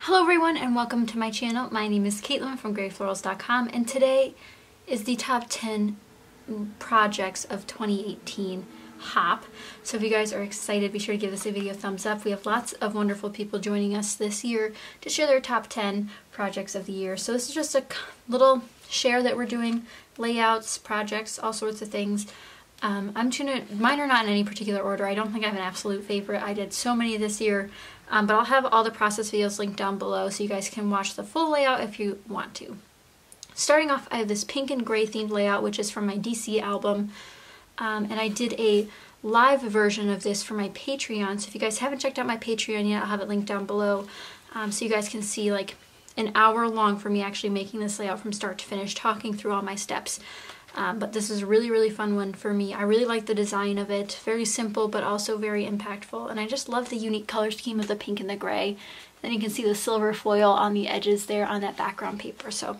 Hello everyone and welcome to my channel. My name is Caitlin from Florals.com and today is the top 10 projects of 2018 HOP. So if you guys are excited, be sure to give this video a thumbs up. We have lots of wonderful people joining us this year to share their top 10 projects of the year. So this is just a little share that we're doing, layouts, projects, all sorts of things. Mine are not in any particular order. I don't think I have an absolute favorite. I did so many this year. But I'll have all the process videos linked down below so you guys can watch the full layout if you want to. Starting off, I have this pink and gray themed layout, which is from my DC album. And I did a live version of this for my Patreon. So if you guys haven't checked out my Patreon yet, I'll have it linked down below. So you guys can see like an hour long for me actually making this layout from start to finish, talking through all my steps. But this is a really fun one for me. I really like the design of it. Very simple, but also very impactful. And I just love the unique color scheme of the pink and the gray. Then you can see the silver foil on the edges there on that background paper. So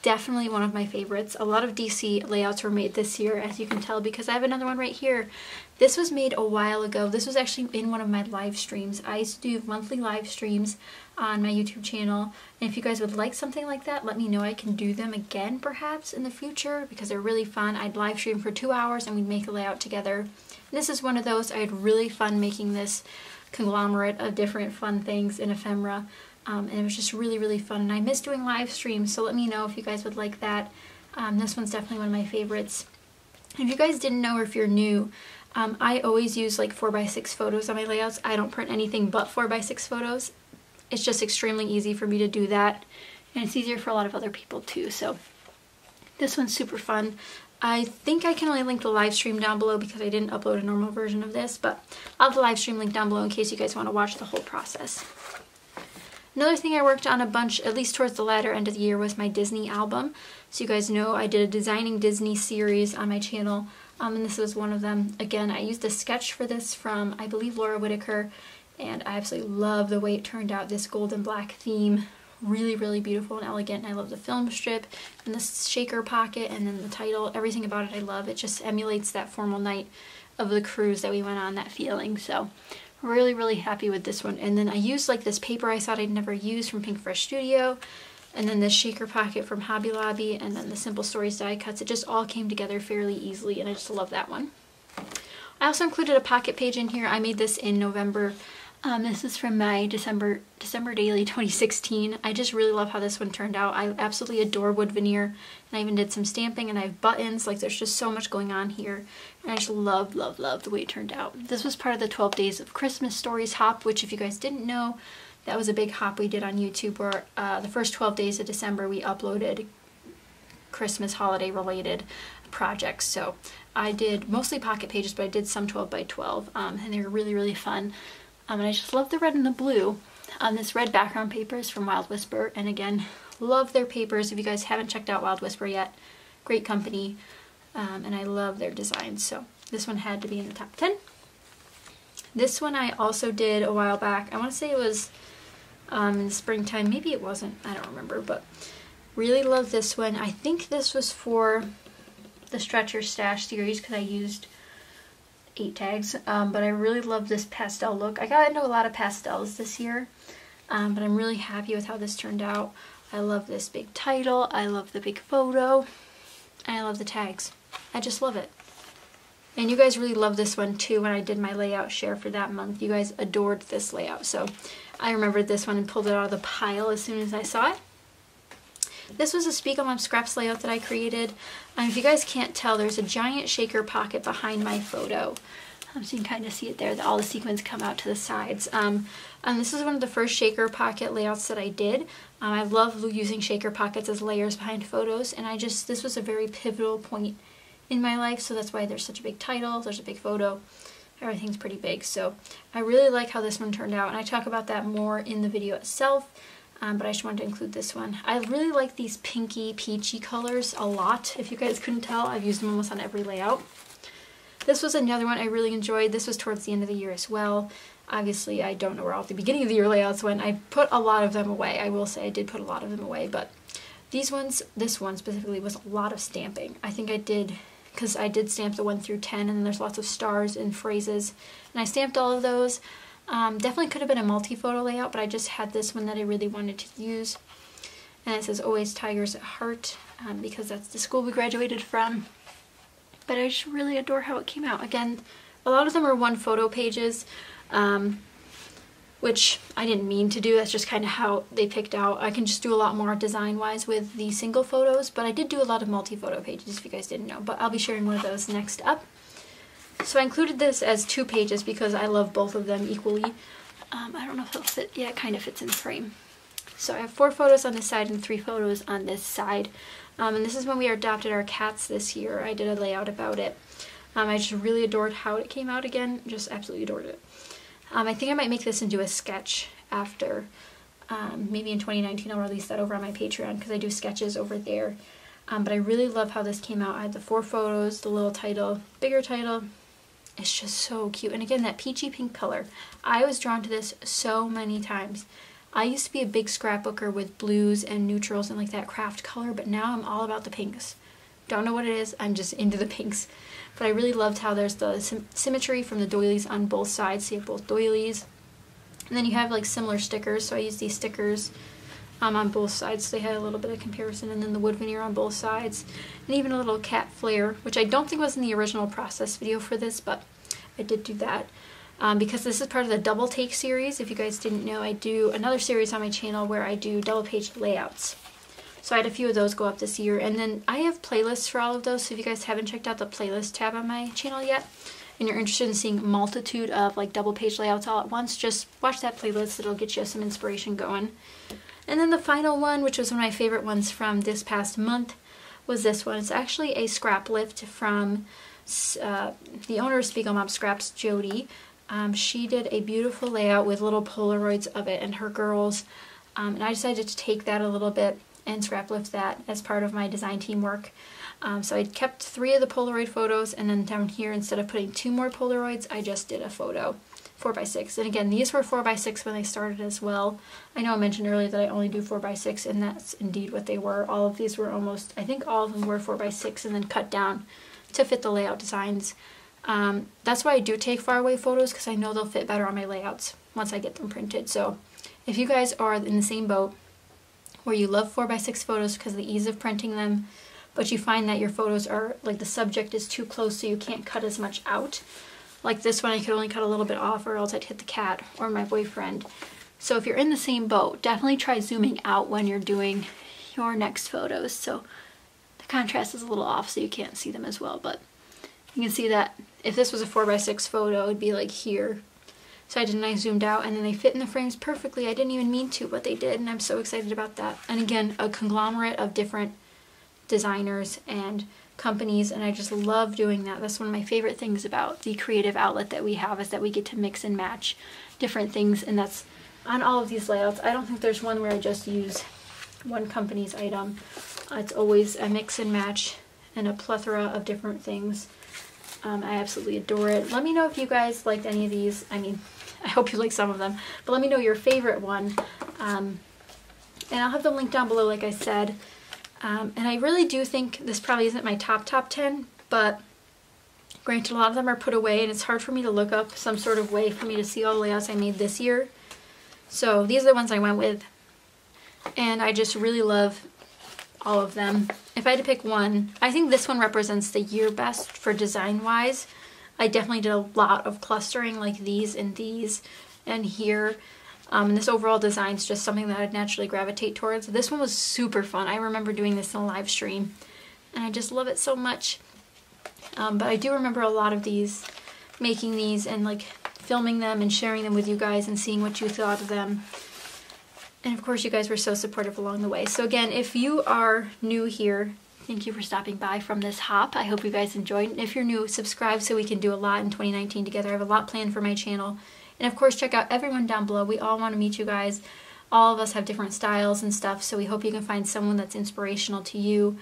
definitely one of my favorites. A lot of DC layouts were made this year, as you can tell, because I have another one right here. This was made a while ago. This was actually in one of my live streams. I used to do monthly live streams on my YouTube channel, and if you guys would like something like that, let me know. I can do them again perhaps in the future because they're really fun. I'd live stream for 2 hours and we'd make a layout together. And this is one of those. I had really fun making this conglomerate of different fun things in ephemera, and it was just really fun, and I miss doing live streams, so let me know if you guys would like that. This one's definitely one of my favorites. If you guys didn't know, or if you're new, I always use like 4x6 photos on my layouts. I don't print anything but 4x6 photos. It's just extremely easy for me to do that, and it's easier for a lot of other people too. So this one's super fun. I think I can only link the live stream down below because I didn't upload a normal version of this, but I'll have the live stream link down below in case you guys want to watch the whole process. Another thing I worked on a bunch, at least towards the latter end of the year, was my Disney album. So you guys know I did a Designing Disney series on my channel, and this was one of them. Again, I used a sketch for this from, I believe, Laura Whitaker, and I absolutely love the way it turned out, this gold and black theme. Really beautiful and elegant, and I love the film strip and the shaker pocket and then the title. Everything about it I love. It just emulates that formal night of the cruise that we went on, that feeling. So really happy with this one. And then I used like this paper I thought I'd never use from Pink Fresh Studio, and then this shaker pocket from Hobby Lobby, and then the Simple Stories die cuts. It just all came together fairly easily, and I just love that one. I also included a pocket page in here. I made this in November. This is from my December daily 2016. I just really love how this one turned out. I absolutely adore wood veneer, and I even did some stamping, and I have buttons. Like, there's just so much going on here, and I just love the way it turned out. This was part of the 12 Days of Christmas Stories HOP, which if you guys didn't know, that was a big HOP we did on YouTube where the first 12 days of December we uploaded Christmas holiday related projects. So I did mostly pocket pages, but I did some 12 by 12, and they were really fun. And I just love the red and the blue. This red background paper is from Wild Whisper, and again, love their papers. If you guys haven't checked out Wild Whisper yet, great company, and I love their designs. So this one had to be in the top 10. This one I also did a while back. I want to say it was in springtime. Maybe it wasn't. I don't remember, but really love this one. I think this was for the Stretcher Stash series because I used 8 tags, but I really love this pastel look. I got into a lot of pastels this year, but I'm really happy with how this turned out. I love this big title, I love the big photo, and I love the tags. I just love it. And you guys really love this one too. When I did my layout share for that month, you guys adored this layout, so I remembered this one and pulled it out of the pile as soon as I saw it. This was a Spiegelman Scraps layout that I created. If you guys can't tell, there's a giant shaker pocket behind my photo. So you can kind of see it there, all the sequins come out to the sides. And this is one of the first shaker pocket layouts that I did. I love using shaker pockets as layers behind photos, and this was a very pivotal point in my life, so that's why there's such a big title, there's a big photo, everything's pretty big. So I really like how this one turned out, and I talk about that more in the video itself. But I just wanted to include this one. I really like these pinky, peachy colors a lot. If you guys couldn't tell, I've used them almost on every layout. This was another one I really enjoyed. This was towards the end of the year as well. Obviously, I don't know where all the beginning of the year layouts went. I put a lot of them away. I will say I did put a lot of them away, but these ones, this one specifically, was a lot of stamping. I think I did, because I did stamp the 1 through 10, and then there's lots of stars and phrases, and I stamped all of those. Definitely could have been a multi-photo layout, but I just had this one that I really wanted to use. And it says always Tigers at Heart, because that's the school we graduated from. But I just really adore how it came out. Again, a lot of them are one photo pages, which I didn't mean to do. That's just kind of how they picked out. I can just do a lot more design-wise with the single photos, but I did do a lot of multi-photo pages if you guys didn't know. But I'll be sharing one of those next up. So I included this as 2 pages because I love both of them equally. I don't know if it'll fit. Yeah, it kind of fits in the frame. So I have 4 photos on this side and 3 photos on this side. And this is when we adopted our cats this year. I did a layout about it. I just really adored how it came out again. Just absolutely adored it. I think I might make this into a sketch after. Maybe in 2019 I'll release that over on my Patreon because I do sketches over there. But I really love how this came out. I had the 4 photos, the little title, bigger title. It's just so cute. And again, that peachy pink color. I was drawn to this so many times. I used to be a big scrapbooker with blues and neutrals and like that craft color, but now I'm all about the pinks. Don't know what it is, I'm just into the pinks. But I really loved how there's the symmetry from the doilies on both sides, so you have both doilies. And then you have like similar stickers, so I used these stickers on both sides, so they had a little bit of comparison, and then the wood veneer on both sides. And even a little cat flare, which I don't think was in the original process video for this, but I did do that. Because this is part of the double take series. If you guys didn't know, I do another series on my channel where I do double page layouts. So I had a few of those go up this year, and then I have playlists for all of those. So if you guys haven't checked out the playlist tab on my channel yet, and you're interested in seeing a multitude of like double page layouts all at once, just watch that playlist. It'll get you some inspiration going. And then the final one, which was one of my favorite ones from this past month, was this one. It's actually a scrap lift from the owner of Spiegel Mom Scraps, Jody. She did a beautiful layout with little Polaroids of it and her girls, and I decided to take that a little bit and scrap lift that as part of my design team work. So I kept 3 of the Polaroid photos, and then down here, instead of putting 2 more Polaroids, I just did a photo, 4x6. And again, these were 4x6 when they started as well. I know I mentioned earlier that I only do 4x6, and that's indeed what they were. All of these were almost, I think all of them were 4x6 and then cut down to fit the layout designs. That's why I do take far away photos, because I know they'll fit better on my layouts once I get them printed. So if you guys are in the same boat where you love 4x6 photos because of the ease of printing them, but you find that your photos are, like, the subject is too close so you can't cut as much out. Like this one, I could only cut a little bit off or else I'd hit the cat or my boyfriend. So if you're in the same boat, definitely try zooming out when you're doing your next photos. So the contrast is a little off so you can't see them as well, but you can see that if this was a 4x6 photo, it'd be like here. So I did a nice zoomed out, and then they fit in the frames perfectly. I didn't even mean to, but they did, and I'm so excited about that. And again, a conglomerate of different designers and companies, and I just love doing that. That's one of my favorite things about the creative outlet that we have, is that we get to mix and match different things, and that's on all of these layouts. I don't think there's one where I just use one company's item. It's always a mix and match and a plethora of different things. I absolutely adore it. Let me know if you guys liked any of these. I mean, I hope you like some of them, but let me know your favorite one. And I'll have them linked down below, like I said. And I really do think this probably isn't my top 10, but granted, a lot of them are put away, and it's hard for me to look up some sort of way for me to see all the layouts I made this year. So these are the ones I went with, and I just really love all of them. If I had to pick one, I think this one represents the year best for design-wise. I definitely did a lot of clustering, like these and here. And this overall design is just something that I'd naturally gravitate towards. This one was super fun. I remember doing this in a live stream, and I just love it so much. But I do remember a lot of these, making these and like filming them and sharing them with you guys and seeing what you thought of them. And of course, you guys were so supportive along the way. So again, if you are new here, thank you for stopping by from this hop. I hope you guys enjoyed. And if you're new, subscribe so we can do a lot in 2019 together. I have a lot planned for my channel. And of course, check out everyone down below. We all want to meet you guys. All of us have different styles and stuff, so we hope you can find someone that's inspirational to you.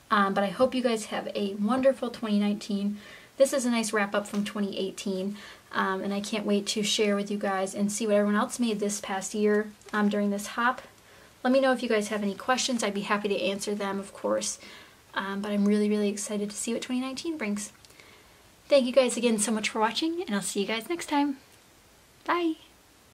But I hope you guys have a wonderful 2019. This is a nice wrap up from 2018. And I can't wait to share with you guys and see what everyone else made this past year during this hop. Let me know if you guys have any questions. I'd be happy to answer them, of course. But I'm really, really excited to see what 2019 brings. Thank you guys again so much for watching, and I'll see you guys next time.